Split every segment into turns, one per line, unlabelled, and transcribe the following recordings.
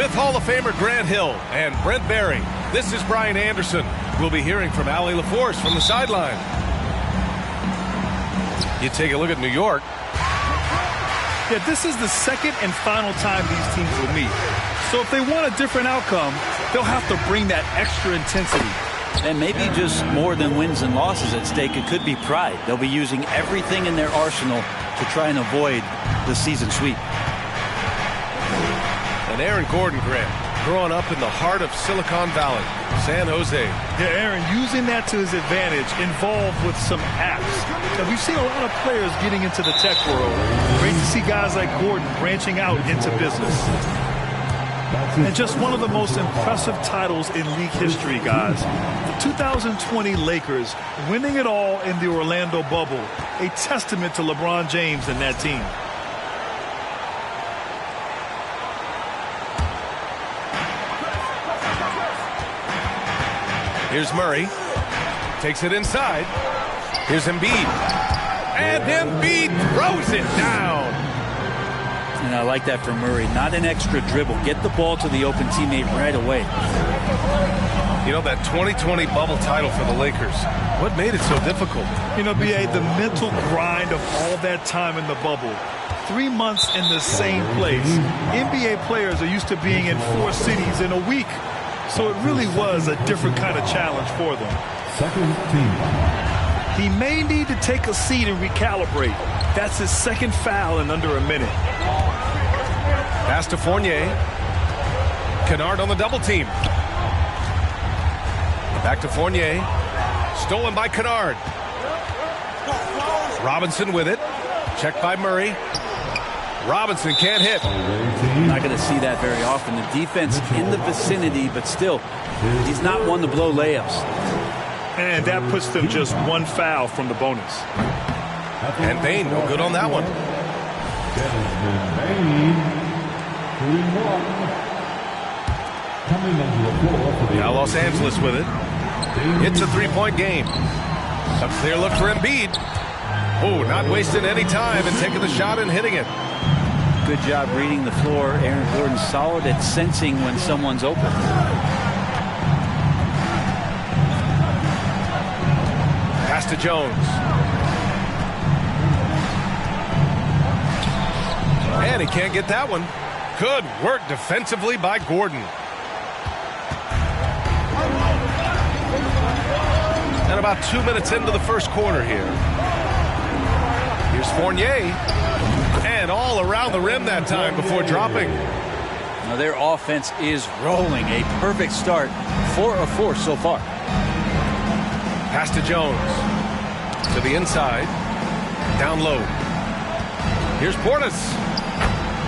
With Hall of Famer Grant Hill and Brent Barry, this is Brian Anderson. We'll be hearing from Allie LaForce from the sideline. You take a look at New York.
Yeah, this is the second and final time these teams will meet. So if they want a different outcome, they'll have to bring that extra intensity.
And maybe just more than wins and losses at stake. It could be pride. They'll be using everything in their arsenal to try and avoid the season sweep.
And Aaron Gordon, Grant, growing up in the heart of Silicon Valley, San Jose.
Yeah, Aaron, using that to his advantage, involved with some apps. And we've seen a lot of players getting into the tech world. Great to see guys like Gordon branching out into business. And just one of the most impressive titles in league history, guys. The 2020 Lakers winning it all in the Orlando bubble. A testament to LeBron James and that team.
Here's Murray. Takes it inside. Here's Embiid. And Embiid throws it down.
And I like that from Murray. Not an extra dribble. Get the ball to the open teammate right away.
You know, that 2020 bubble title for the Lakers, what made it so difficult?
You know, B.A., the mental grind of all that time in the bubble. 3 months in the same place. NBA players are used to being in 4 cities in a week. So it really was a different kind of challenge for them.
Second team.
He may need to take a seat and recalibrate. That's his second foul in under a minute.
Pass to Fournier. Kennard on the double team. Back to Fournier. Stolen by Kennard. Robinson with it. Checked by Murray. Robinson can't hit.
Not going to see that very often. The defense in the vicinity, but still, he's not one to blow layups.
And that puts them just 1 foul from the bonus.
And Bain, no good on that one. Now Los Angeles with it. It's a 3-point game. A clear look for Embiid. Oh, not wasting any time and taking the shot and hitting it.
Good job reading the floor. Aaron Gordon solid at sensing when someone's open.
Pass to Jones. And he can't get that one. Good work defensively by Gordon. And about 2 minutes into the first quarter here. Here's Fournier. And all around the rim that time before dropping.
Now their offense is rolling. A perfect start. 4 of 4 so far.
Pass to Jones. To the inside. Down low. Here's Portis.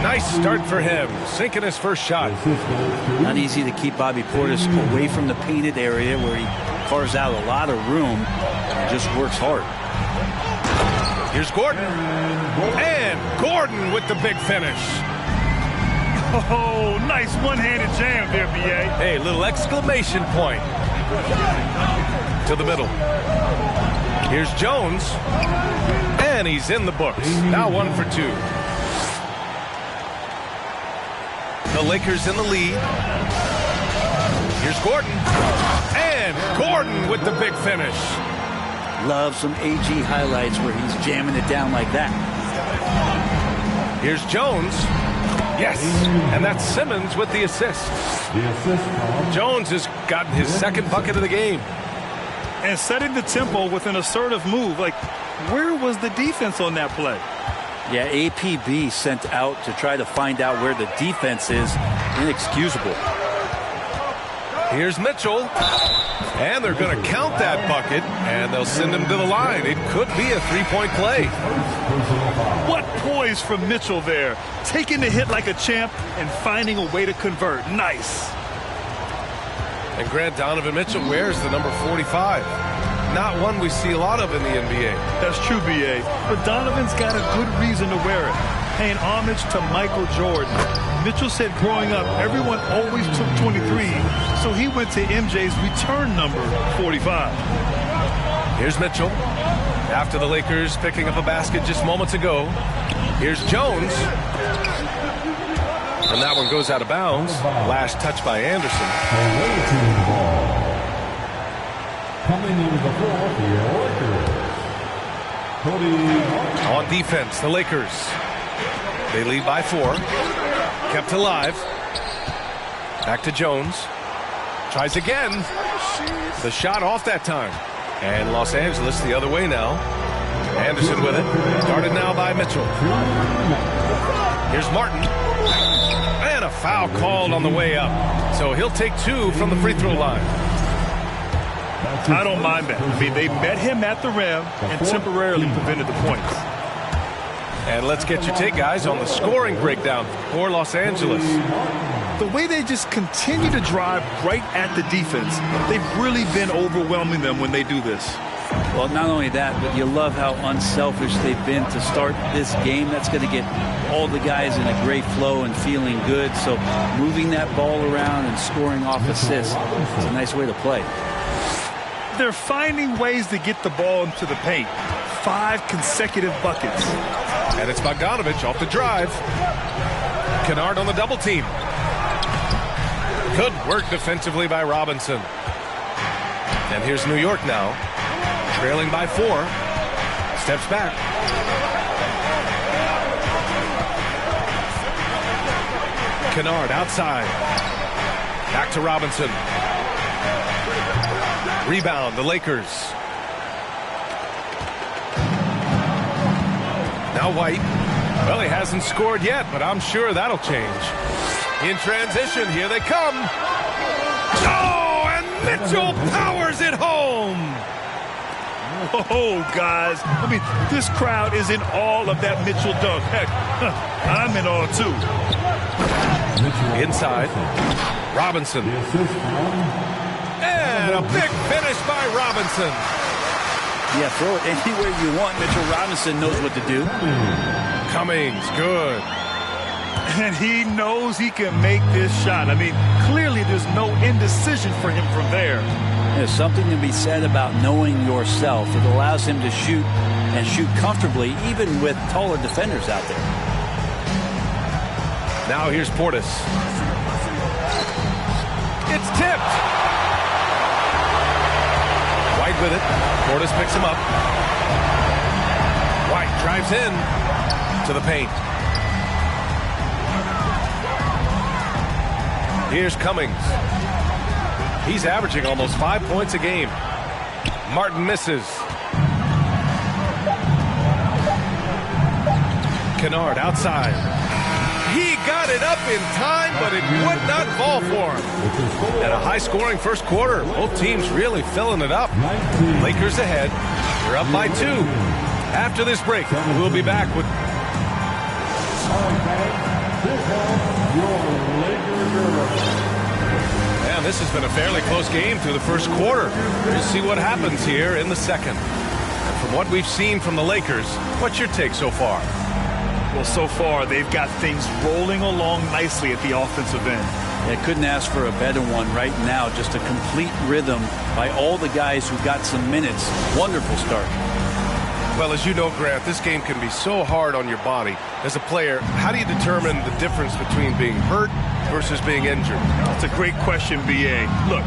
Nice start for him. Sinking his first shot.
Not easy to keep Bobby Portis away from the painted area where he carves out a lot of room and just works hard.
Here's Gordon. And Gordon with the big finish.
Oh, nice one-handed jam there, B.A.
Hey, little exclamation point. To the middle. Here's Jones. And he's in the books. Now 1 for 2. The Lakers in the lead. Here's Gordon. And Gordon with the big finish.
Love some AG highlights where he's jamming it down like that.
Here's Jones. Yes. And that's Simmons with the assist. Jones has gotten his second bucket of the game.
And setting the tempo with an assertive move. Like, where was the defense on that play?
Yeah, APB sent out to try to find out where the defense is. Inexcusable.
Here's Mitchell. And they're going to count that bucket, and they'll send him to the line. It could be a 3-point play.
What poise from Mitchell there. Taking the hit like a champ and finding a way to convert. Nice.
And Grant, Donovan Mitchell wears the number 45. Not one we see a lot of in the NBA.
That's true, B.A. But Donovan's got a good reason to wear it. Paying homage to Michael Jordan. Mitchell said growing up, everyone always took 23, so he went to MJ's return number, 45.
Here's Mitchell. After the Lakers picking up a basket just moments ago. Here's Jones. And that one goes out of bounds. Last touch by Anderson.
Coming in the ball for the Lakers.
On defense, the Lakers. They lead by 4. Kept alive. Back to Jones. Tries again. The shot off that time. And Los Angeles the other way now. Anderson with it. Guarded now by Mitchell. Here's Martin. And a foul called on the way up. So he'll take 2 from the free throw line.
I don't mind that. I mean, they met him at the rim and temporarily prevented the points.
And let's get your take, guys, on the scoring breakdown for Los Angeles.
The way they just continue to drive right at the defense, they've really been overwhelming them when they do this.
Well, not only that, but you love how unselfish they've been to start this game. That's going to get all the guys in a great flow and feeling good. So moving that ball around and scoring off assists, it's a nice way to play.
They're finding ways to get the ball into the paint. 5 consecutive buckets.
And it's Bogdanovich off the drive. Kennard on the double team. Good work defensively by Robinson. And here's New York now. Trailing by 4. Steps back. Kennard outside. Back to Robinson. Rebound, the Lakers. Now White. Well, he hasn't scored yet, but I'm sure that'll change. In transition, here they come. Oh, and Mitchell powers it home.
Oh, guys. I mean, this crowd is in awe of that Mitchell dunk. Heck, I'm in awe, too.
Inside. Robinson. And a big finish by Robinson.
Yeah, throw it anywhere you want. Mitchell Robinson knows what to do.
Cummings, good.
And he knows he can make this shot. I mean, clearly there's no indecision for him from there.
There's something to be said about knowing yourself. It allows him to shoot and shoot comfortably, even with taller defenders out there.
Now here's Portis. It's tipped. White with it. Portis picks him up. White drives in to the paint. Here's Cummings. He's averaging almost 5 points a game. Martin misses. Kennard outside. He got it up in time, but it would not fall for him. And a high-scoring first quarter. Both teams really filling it up. Lakers ahead. They're up by 2. After this break, we'll be back with... And this has been a fairly close game through the first quarter. We'll see what happens here in the second. And from what we've seen from the Lakers, what's your take so far?
Well, so far, they've got things rolling along nicely at the offensive end.
They couldn't ask for a better one right now. Just a complete rhythm by all the guys who got some minutes. Wonderful start.
Well, as you know, Grant, this game can be so hard on your body. As a player, how do you determine the difference between being hurt versus being injured?
That's a great question, B.A. Look,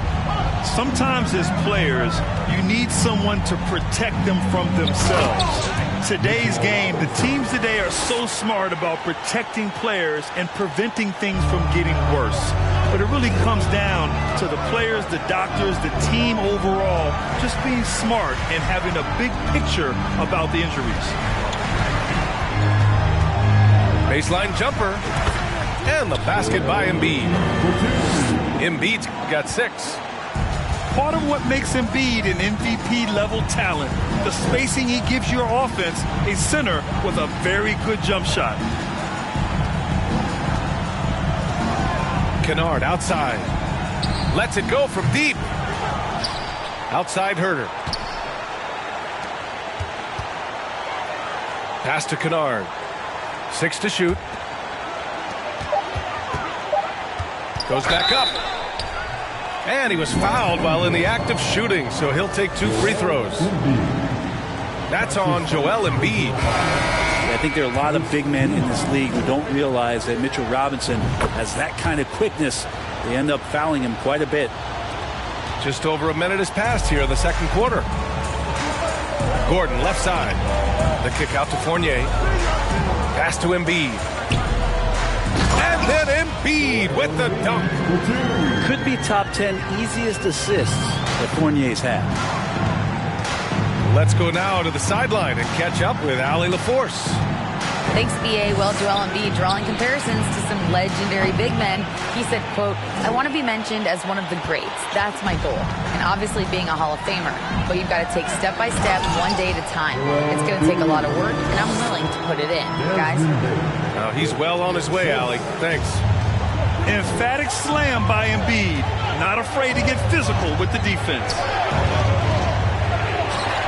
sometimes as players, you need someone to protect them from themselves. Today's game, the teams today are so smart about protecting players and preventing things from getting worse. But it really comes down to the players, the doctors, the team overall, just being smart and having a big picture about the injuries.
Baseline jumper. And the basket by Embiid. Embiid's got 6.
Part of what makes Embiid an MVP-level talent, the spacing he gives your offense, a center with a very good jump shot.
Kennard outside. Lets it go from deep. Outside Herter. Pass to Kennard. 6 to shoot. Goes back up. And he was fouled while in the act of shooting, so he'll take 2 free throws. That's on Joel Embiid.
Yeah, think there are a lot of big men in this league who don't realize that Mitchell Robinson has that kind of quickness. They end up fouling him quite a bit.
Just over a minute has passed here in the second quarter. Gordon, left side. The kick out to Fournier. Pass to Embiid. And then Embiid with the dunk.
Could be top 10 easiest assists that Fournier's had.
Let's go now to the sideline and catch up with Allie LaForce.
Thanks, B.A. Well, Joel Embiid drawing comparisons to some legendary big men. He said, quote, "I want to be mentioned as one of the greats. That's my goal. And obviously being a Hall of Famer. But you've got to take step by step, one day at a time. It's going to take a lot of work, and I'm willing to put it in." Guys?
He's well on his way, Allie. Thanks.
Emphatic slam by Embiid. Not afraid to get physical with the defense.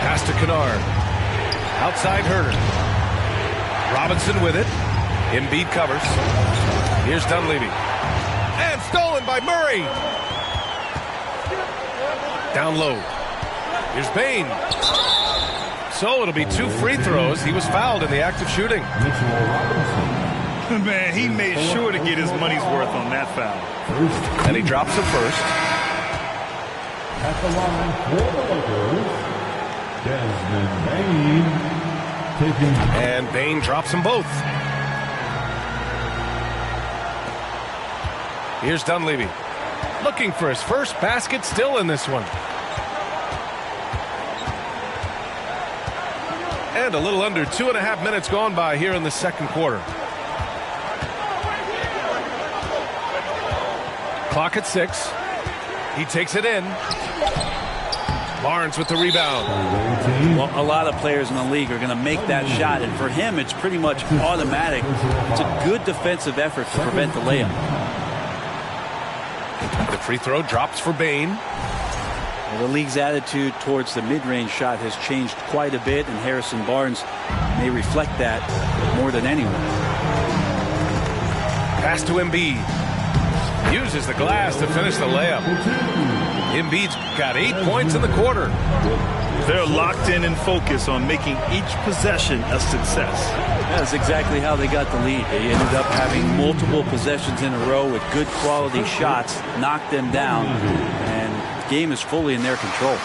Pass to Kennard. Outside Herter. Robinson with it. Embiid covers. Here's Dunleavy. And stolen by Murray. Down low. Here's Bain. So it'll be 2 free throws. He was fouled in the act of shooting.
Man, he made sure to get his money's worth on that foul.
And he drops it first.
At the line for the Lakers, Desmond Bain.
And Bain drops them both. Here's Dunleavy. Looking for his first basket, still in this one. And a little under 2.5 minutes gone by here in the second quarter. Clock at 6. He takes it in. Barnes with the rebound.
Well, a lot of players in the league are going to make that shot, and for him, it's pretty much automatic. It's a good defensive effort to prevent the layup.
The free throw drops for Bain.
Well, the league's attitude towards the mid-range shot has changed quite a bit, and Harrison Barnes may reflect that more than anyone.
Pass to Embiid. Uses the glass to finish the layup. Embiid's got 8 points in the quarter.
They're locked in and focused on making each possession a success.
That's exactly how they got the lead. They ended up having multiple possessions in a row with good quality shots, knocked them down, and the game is fully in their control.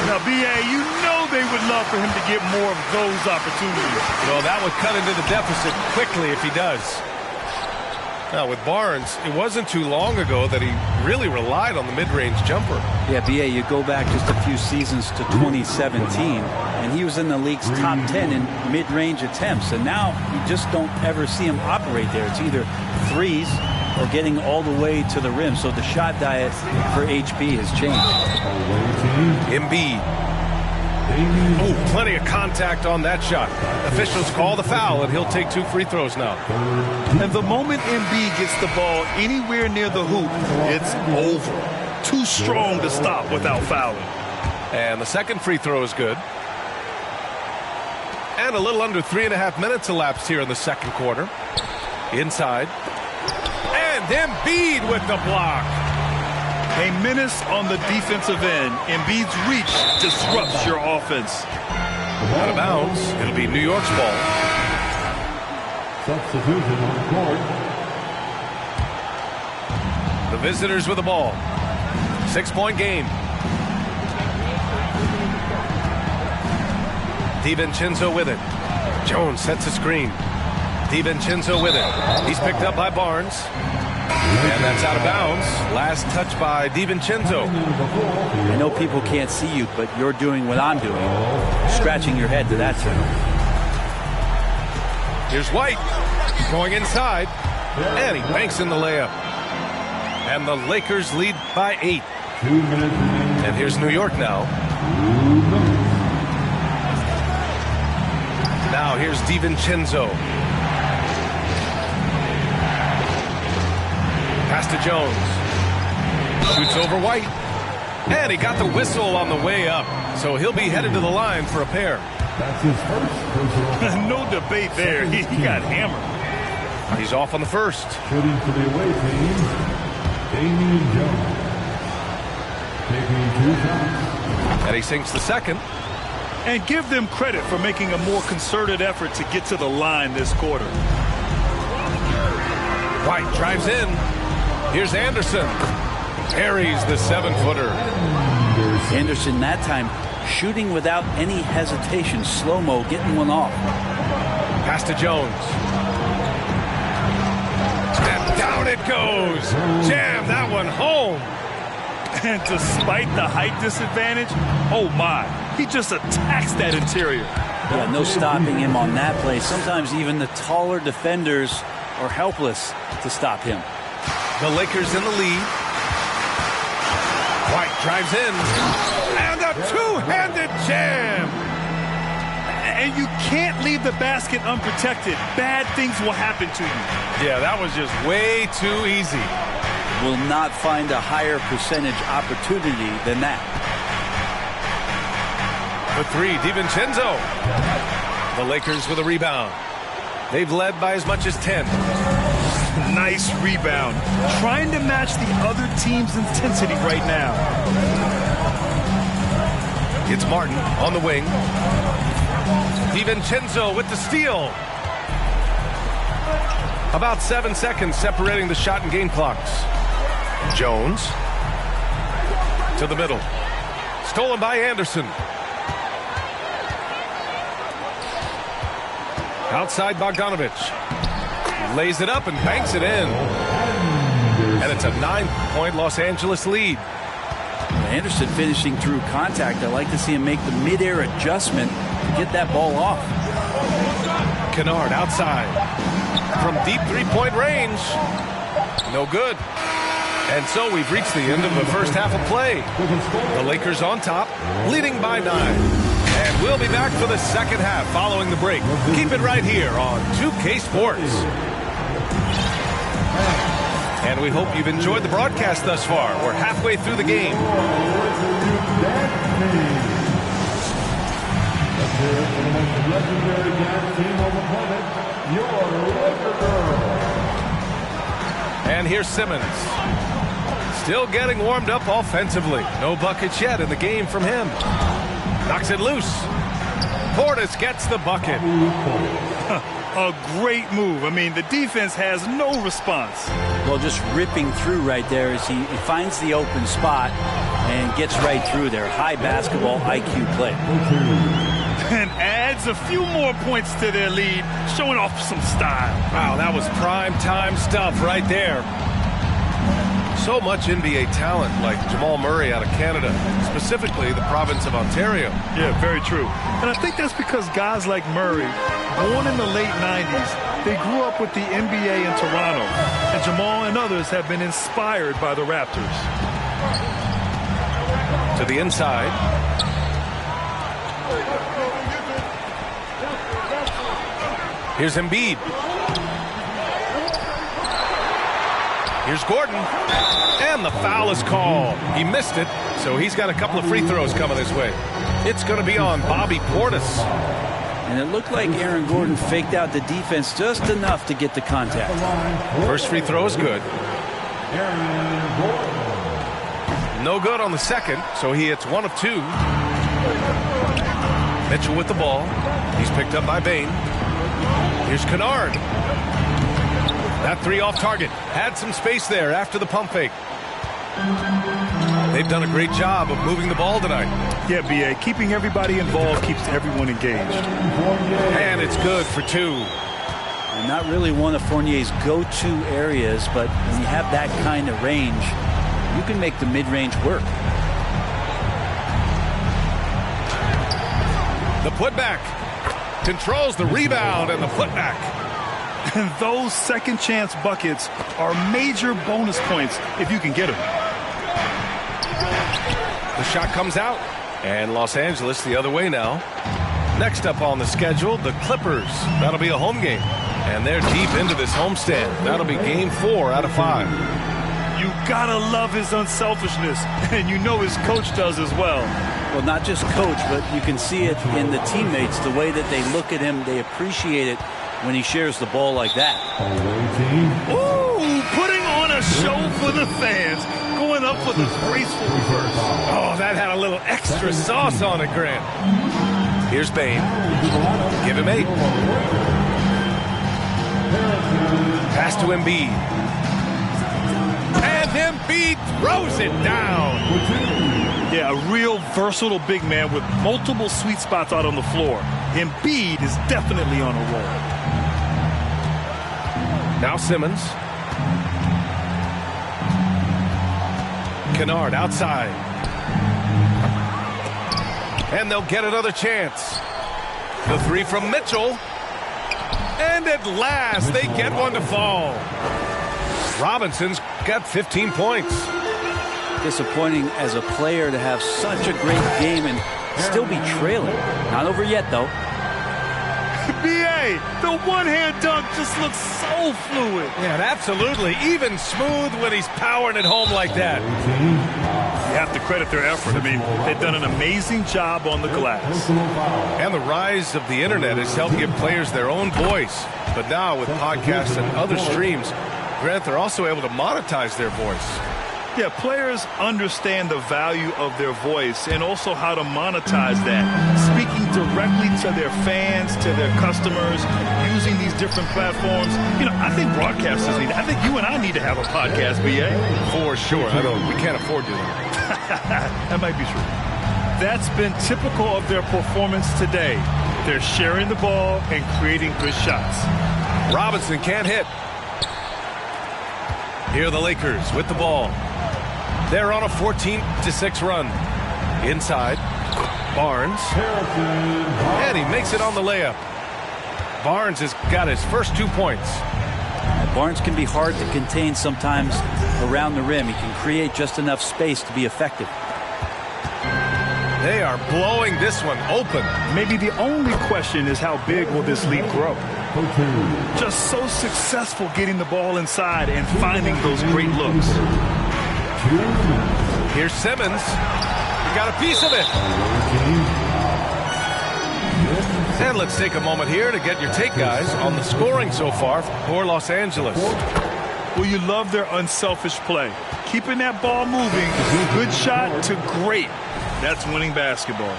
Now, B.A., you know they would love for him to get more of those opportunities.
Well, that would cut into the deficit quickly if he does. Now, with Barnes, it wasn't too long ago that he really relied on the mid-range jumper.
Yeah, B.A., you go back just a few seasons to 2017, and he was in the league's top 10 in mid-range attempts, and now you just don't ever see him operate there. It's either threes or getting all the way to the rim, so the shot diet for HB has changed.
Embiid. Oh, plenty of contact on that shot. Officials call the foul, and he'll take 2 free throws now.
And the moment Embiid gets the ball anywhere near the hoop, it's over. Too strong to stop without fouling.
And the second free throw is good. And a little under 3.5 minutes elapsed here in the second quarter. Inside. And Embiid with the block.
A menace on the defensive end. Embiid's reach disrupts your offense.
Out of bounds. It'll be New York's ball.
Substitution on the court.
The visitors with the ball. 6-point game. DiVincenzo with it. Jones sets a screen. DiVincenzo with it. He's picked up by Barnes. And that's out of bounds. Last touch by DiVincenzo.
I know people can't see you, but you're doing what I'm doing. Scratching your head to that turn.
Here's White going inside. And he banks in the layup. And the Lakers lead by 8. And here's New York now. Now here's DiVincenzo. Pass to Jones. Shoots over White. And he got the whistle on the way up. So he'll be headed to the line for a pair.
That's his first.
No debate there. He got hammered.
He's off on the first.
Shooting for the away team, Damian Jones. Taking 2 shots.
And he sinks the second.
And give them credit for making a more concerted effort to get to the line this quarter.
White drives in. Here's Anderson. Parries the 7-footer.
Anderson that time shooting without any hesitation. Slow-mo, getting one off.
Pass to Jones. And down it goes. Jam that one home.
And despite the height disadvantage, oh my, he just attacks that interior.
Yeah, no stopping him on that play. Sometimes even the taller defenders are helpless to stop him.
The Lakers in the lead. White drives in. And a two-handed jam.
And you can't leave the basket unprotected. Bad things will happen to you.
Yeah, that was just way too easy.
Will not find a higher percentage opportunity than that.
The three, DiVincenzo. The Lakers with a rebound. They've led by as much as 10.
Nice rebound. Trying to match the other team's intensity right now.
It's Martin on the wing. DiVincenzo with the steal. About 7 seconds separating the shot and game clocks. Jones to the middle. Stolen by Anderson. Outside Bogdanovich. Lays it up and banks it in. And it's a 9-point Los Angeles lead.
Anderson finishing through contact. I like to see him make the mid-air adjustment to get that ball off.
Kennard outside. From deep three-point range. No good. And so we've reached the end of the first half of play. The Lakers on top, leading by 9. And we'll be back for the second half following the break. Keep it right here on 2K Sports. And we hope you've enjoyed the broadcast thus far. We're halfway through the game. And here's Simmons. Still getting warmed up offensively. No buckets yet in the game from him. Knocks it loose. Portis gets the bucket.
A great move. I mean, the defense has no response.
Well, just ripping through right there as he finds the open spot and gets right through there. High basketball IQ play.
And adds a few more points to their lead, showing off some style.
Wow, that was prime time stuff right there. So much NBA talent like Jamal Murray out of Canada, specifically the province of Ontario.
Yeah, very true. And I think that's because guys like Murray, born in the late 90s, they grew up with the NBA in Toronto. And Jamal and others have been inspired by the Raptors.
To the inside. Here's Embiid. Here's Gordon. And the foul is called. He missed it, so he's got a couple of free throws coming his way. It's going to be on Bobby Portis.
And it looked like Aaron Gordon faked out the defense just enough to get the contact.
First free throw is good. No good on the second, so he hits 1 of 2. Mitchell with the ball. He's picked up by Bain. Here's Kennard. That three off target. Had some space there after the pump fake. They've done a great job of moving the ball tonight.
Yeah, B.A. Keeping everybody involved keeps everyone engaged.
And it's good for 2.
And not really one of Fournier's go-to areas, but when you have that kind of range, you can make the mid-range work.
The putback. Controls the rebound and the putback.
And those second chance buckets are major bonus points if you can get them.
The shot comes out. And Los Angeles the other way now. Next up on the schedule, the Clippers. That'll be a home game. And they're deep into this homestand. That'll be game 4 out of 5.
You gotta love his unselfishness. And you know his coach does as well.
Well, not just coach, but you can see it in the teammates, the way that they look at him. They appreciate it when he shares the ball like that.
Ooh, putting on a show for the fans. Going up with a graceful reverse.
Oh, that had a little extra sauce on it, Grant. Here's Bain. Give him 8. Pass to Embiid. And Embiid throws it down.
Yeah, a real versatile big man with multiple sweet spots out on the floor. Embiid is definitely on a roll.
Now Simmons. Kennard outside. And they'll get another chance. The 3 from Mitchell. And at last, they get one to fall. Robinson's got 15 points.
Disappointing as a player to have such a great game and still be trailing. Not over yet, though.
B.A., the one-hand dunk just looks so fluid.
Yeah, absolutely. Even smooth when he's powering it home like that.
You have to credit their effort. I mean, they've done an amazing job on the glass.
And the rise of the internet has helped give players their own voice. But now with podcasts and other streams, Grant, they're also able to monetize their voice.
Yeah, players understand the value of their voice and also how to monetize that. Speaking directly to their fans, to their customers, using these different platforms. You know, I think broadcasters need it. I think you and I need to have a podcast, B.A.
For sure. We can't afford to.
That might be true. That's been typical of their performance today. They're sharing the ball and creating good shots.
Robinson can't hit. Here are the Lakers with the ball. They're on a 14-6 run. Inside, Barnes. And he makes it on the layup. Barnes has got his first 2 points.
Barnes can be hard to contain sometimes around the rim. He can create just enough space to be effective.
They are blowing this one open.
Maybe the only question is how big will this lead grow? Just so successful getting the ball inside and finding those great looks.
Here's Simmons. He got a piece of it. And let's take a moment here to get your take, guys, on the scoring so far for Los Angeles.
Well, you love their unselfish play. Keeping that ball moving, good shot to great. That's winning basketball.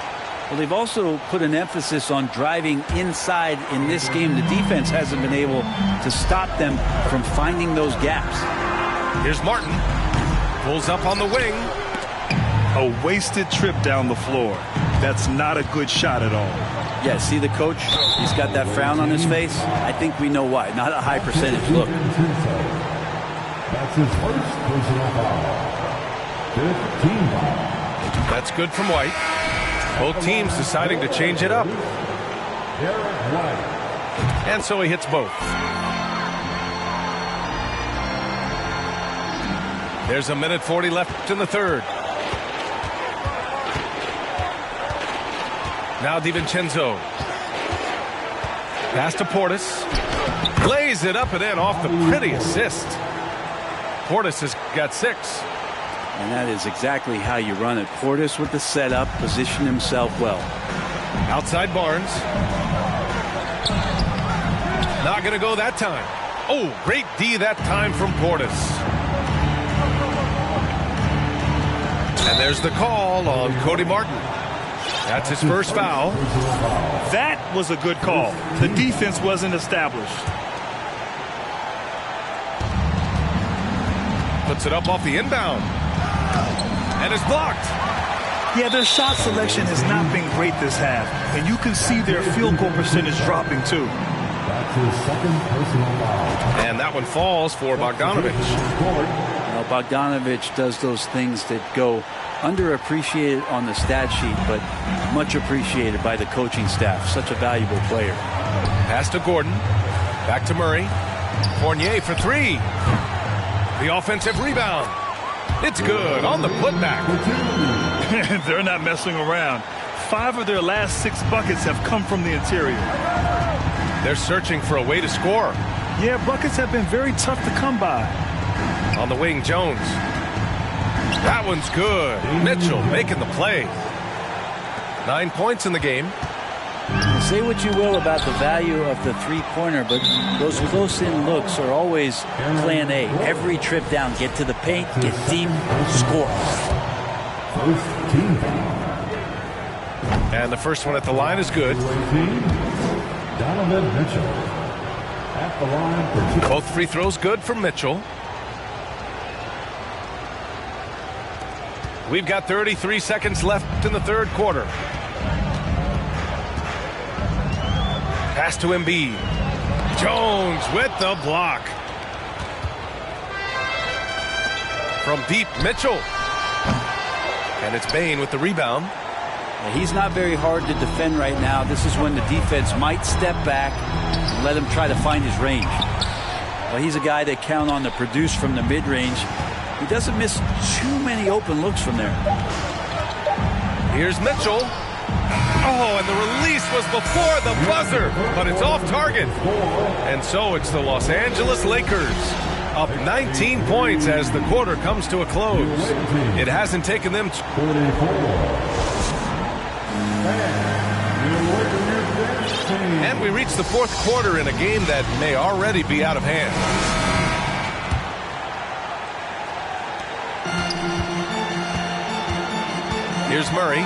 Well, they've also put an emphasis on driving inside in this game. The defense hasn't been able to stop them from finding those gaps.
Here's Martin. Pulls up on the wing.
A wasted trip down the floor. That's not a good shot at all.
Yeah, see the coach? He's got that frown on his face. I think we know why. Not a high percentage look.
That's his first personal foul. 15 foul.
That's good from White. Both teams deciding to change it up. And so he hits both. There's a minute 40 left in the third. Now DiVincenzo. Pass to Portis. Lays it up and in off the pretty assist. Portis has got 6.
And that is exactly how you run it. Portis with the setup, position himself well.
Outside Barnes. Not going to go that time. Oh, great D that time from Portis. And there's the call on Cody Martin. That's his first foul.
That was a good call. The defense wasn't established.
Puts it up off the inbound. And is blocked.
Yeah, their shot selection has not been great this half. And you can see their field goal percentage dropping too.
That's his second personal foul.
And that one falls for Bogdanovich.
Well, Bogdanovich does those things that go underappreciated on the stat sheet, but much appreciated by the coaching staff. Such a valuable player.
Pass to Gordon. Back to Murray. Fournier for 3. The offensive rebound. It's good on the putback.
They're not messing around. 5 of their last 6 buckets have come from the interior.
They're searching for a way to score.
Yeah, buckets have been very tough to come by.
On the wing, Jones. That one's good. Mitchell making the play. 9 points in the game.
Say what you will about the value of the three-pointer, but those close-in looks are always plan A. Every trip down, get to the paint, get deep, score.
First team foul.
And the first one at the line is good.
Donovan Mitchell at the line for
Both free throws good for Mitchell. We've got 33 seconds left in the third quarter. Pass to Embiid. Jones with the block. From deep, Mitchell. And it's Bane with the rebound.
He's not very hard to defend right now. This is when the defense might step back and let him try to find his range. Well, he's a guy that count on to produce from the mid-range. He doesn't miss too many open looks from there.
Here's Mitchell. Oh, and the release was before the buzzer, but it's off target. And so it's the Los Angeles Lakers up 19 points as the quarter comes to a close. It hasn't taken them
44.
And we reach the fourth quarter in a game that may already be out of hand. Here's Murray.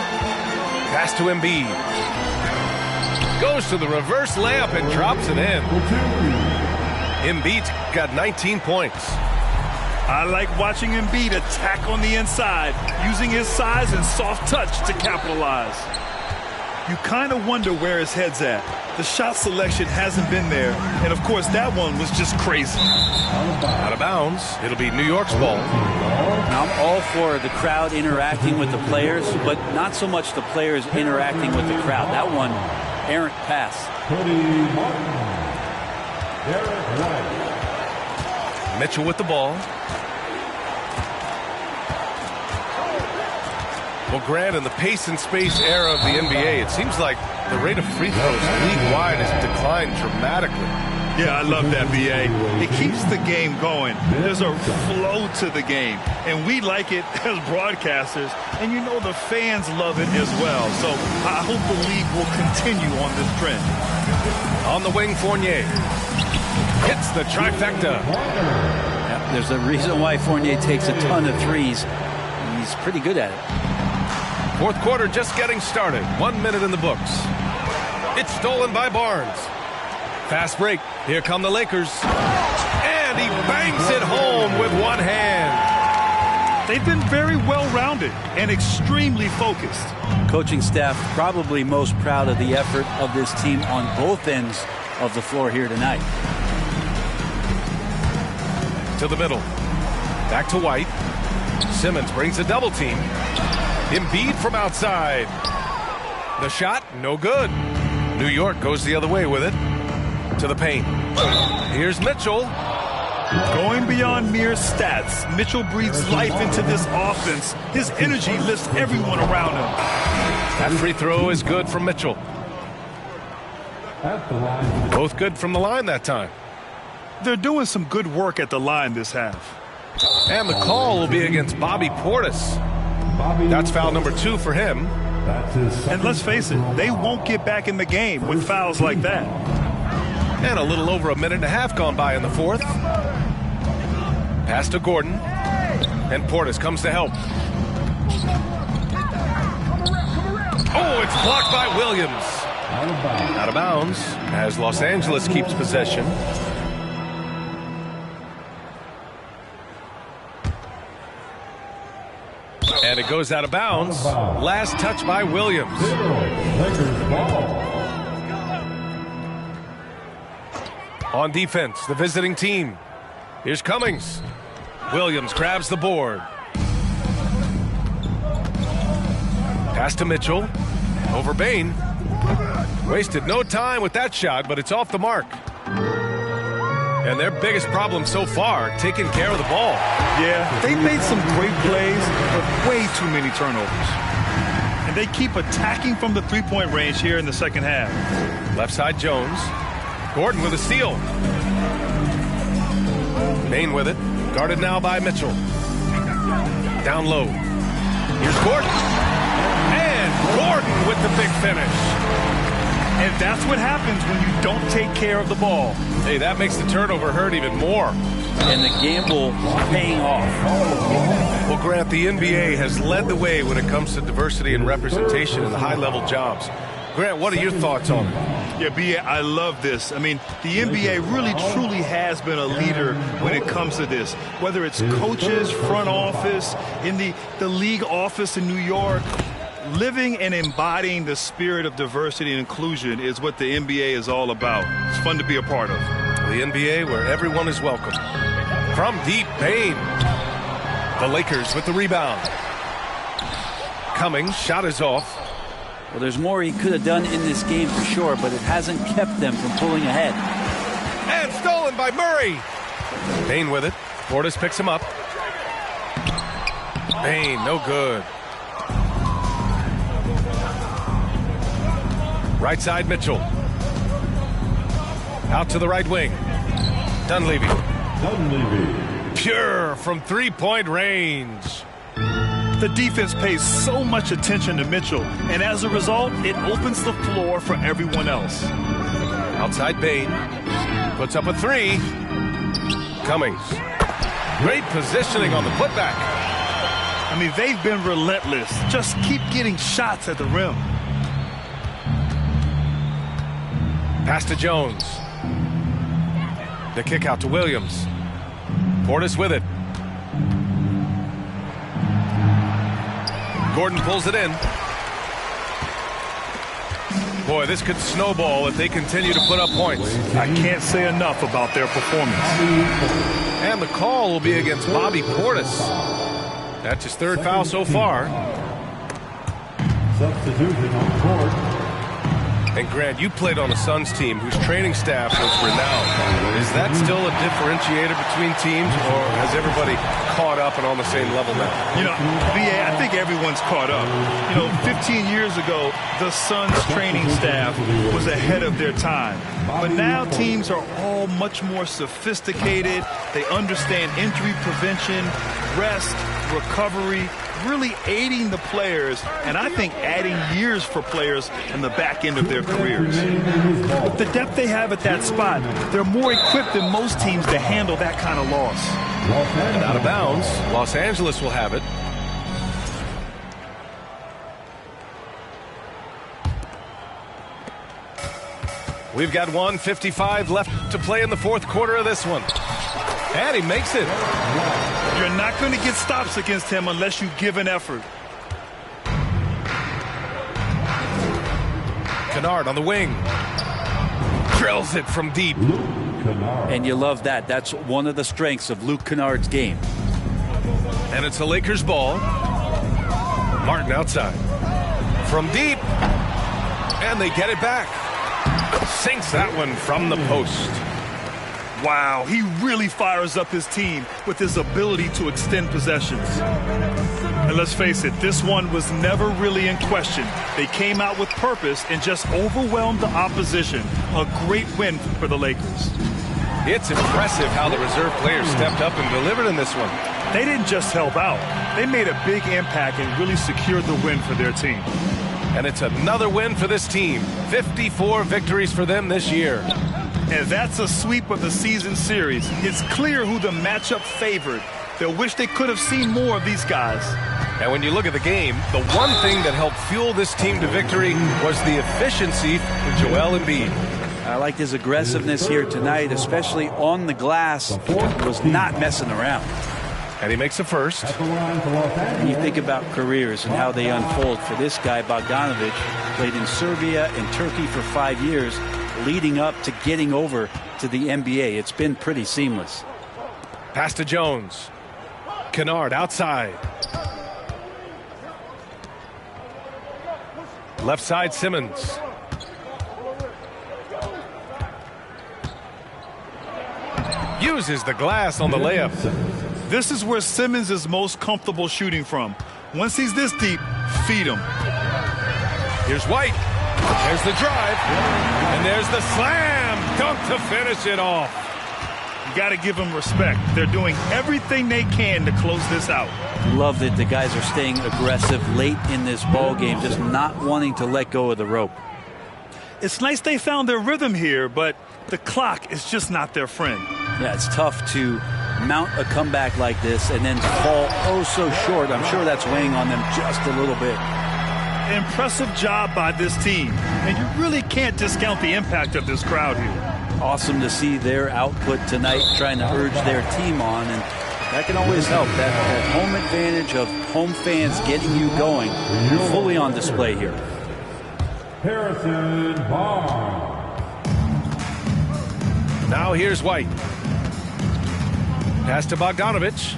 Pass to Embiid. Goes to the reverse layup and drops it in. Embiid's got 19 points.
I like watching Embiid attack on the inside, using his size and soft touch to capitalize. You kind of wonder where his head's at. The shot selection hasn't been there, and of course that one was just crazy.
Out of bounds. It'll be New York's ball.
Now, I'm all for the crowd interacting with the players, but not so much the players interacting with the crowd. That one, errant pass.
Mitchell with the ball. Well, Grant, in the pace and space era of the NBA, it seems like the rate of free throws league-wide has declined dramatically.
Yeah, I love that, B.A. It keeps the game going. There's a flow to the game, and we like it as broadcasters, and you know the fans love it as well. So I hope the league will continue on this trend.
On the wing, Fournier. Hits the trifecta.
Yeah, there's a reason why Fournier takes a ton of threes. He's pretty good at it.
Fourth quarter just getting started. 1 minute in the books. It's stolen by Barnes. Fast break. Here come the Lakers. And he bangs it home with one hand.
They've been very well-rounded and extremely focused.
Coaching staff probably most proud of the effort of this team on both ends of the floor here tonight.
To the middle. Back to White. Simmons brings a double team. Embiid from outside. The shot, no good. New York goes the other way with it. To the paint. Here's Mitchell.
Going beyond mere stats, Mitchell breathes life into this offense. His energy lifts everyone around him.
That free throw is good from Mitchell. Both good from the line that time.
They're doing some good work at the line this half.
And the call will be against Bobby Portis. That's foul number 2 for him.
And let's face it, they won't get back in the game with fouls like that.
And a little over a minute and a half gone by in the fourth. Pass to Gordon. And Portis comes to help. Oh, it's blocked by Williams. Out of bounds as Los Angeles keeps possession. And it goes out of bounds. Last touch by Williams. On defense, the visiting team. Here's Cummings. Williams grabs the board. Pass to Mitchell. Over Bane. Wasted no time with that shot, but it's off the mark. And their biggest problem so far, taking care of the ball.
Yeah, they made some great plays, but way too many turnovers. And they keep attacking from the three-point range here in the second half.
Left side, Jones. Gordon with a steal. Bane with it. Guarded now by Mitchell. Down low. Here's Gordon. And Gordon with the big finish.
And that's what happens when you don't take care of the ball.
Hey, that makes the turnover hurt even more.
and the gamble paying off.
Well, Grant, the NBA has led the way when it comes to diversity and representation in the high-level jobs. Grant, what are your thoughts on it?
Yeah, B.A., I love this. I mean, the NBA really, truly has been a leader when it comes to this. Whether it's coaches, front office, in the league office in New York, living and embodying the spirit of diversity and inclusion is what the NBA is all about. It's fun to be a part of.
The NBA where everyone is welcome. From deep, Bane. The Lakers with the rebound. Cummings, shot is off.
Well, there's more he could have done in this game for sure, but it hasn't kept them from pulling ahead.
And stolen by Murray. Bane with it. Portis picks him up. Bane, no good. Right side, Mitchell. Out to the right wing. Dunleavy. Pure from three-point range.
The defense pays so much attention to Mitchell, and as a result, it opens the floor for everyone else.
Outside Bane. Puts up a three. Cummings. Great positioning on the putback.
I mean, they've been relentless. Just keep getting shots at the rim.
Pass to Jones. The kick out to Williams. Portis with it. Gordon pulls it in. Boy, this could snowball if they continue to put up points.
I can't say enough about their performance.
And the call will be against Bobby Portis. That's his third foul so far.
Substitution on court.
And Grant, you played on a Suns team whose training staff was renowned. Is that still a differentiator between teams, or has everybody caught up and on the same level now?
You know, B.A., I think everyone's caught up. You know, 15 years ago, the Suns training staff was ahead of their time. But now teams are all much more sophisticated. They understand injury prevention, rest, recovery, really aiding the players, and I think adding years for players in the back end of their careers. With the depth they have at that spot, they're more equipped than most teams to handle that kind of loss.
And out of bounds, Los Angeles will have it. We've got 1:55 left to play in the fourth quarter of this one. And he makes it.
You're not going to get stops against him unless you give an effort.
Kennard on the wing. Drills it from deep.
And you love that. That's one of the strengths of Luke Kennard's game.
And it's a Lakers ball. Martin outside. From deep. And they get it back. Sinks that one from the post.
Wow, he really fires up his team with his ability to extend possessions. And let's face it, this one was never really in question. They came out with purpose and just overwhelmed the opposition. A great win for the Lakers.
It's impressive how the reserve players stepped up and delivered in this one.
They didn't just help out. They made a big impact and really secured the win for their team.
And it's another win for this team. 54 victories for them this year.
And that's a sweep of the season series. It's clear who the matchup favored. They'll wish they could have seen more of these guys.
And when you look at the game, the one thing that helped fuel this team to victory was the efficiency of Joel Embiid.
I liked his aggressiveness here tonight, especially on the glass. He was not messing around.
And he makes the first.
And you think about careers and how they unfold. For this guy, Bogdanovic, played in Serbia and Turkey for 5 years, leading up to getting over to the NBA. It's been pretty seamless.
Pass to Jones. Kennard outside. Left side, Simmons. Uses the glass on the layup.
This is where Simmons is most comfortable shooting from. Once he's this deep, feed him.
Here's White. There's the drive. And there's the slam dunk to finish it off.
You got to give them respect. They're doing everything they can to close this out.
Love that the guys are staying aggressive late in this ball game, just not wanting to let go of the rope.
It's nice they found their rhythm here, but the clock is just not their friend.
Yeah, it's tough to mount a comeback like this and then fall oh so short. I'm sure that's weighing on them just a little bit.
Impressive job by this team, and you really can't discount the impact of this crowd here.
Awesome to see their output tonight, trying to urge their team on, and that can always help. That home advantage of home fans getting you going, fully on display here.
Harrison Barnes.
Now here's White. Pass to Bogdanovich.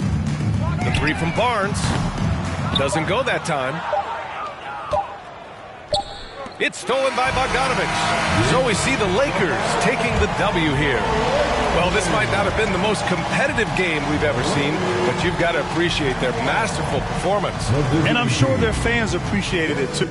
The three from Barnes. Doesn't go that time. It's stolen by Bogdanovich. So we see the Lakers taking the W here. Well, this might not have been the most competitive game we've ever seen, but you've got to appreciate their masterful performance.
And I'm sure their fans appreciated it too.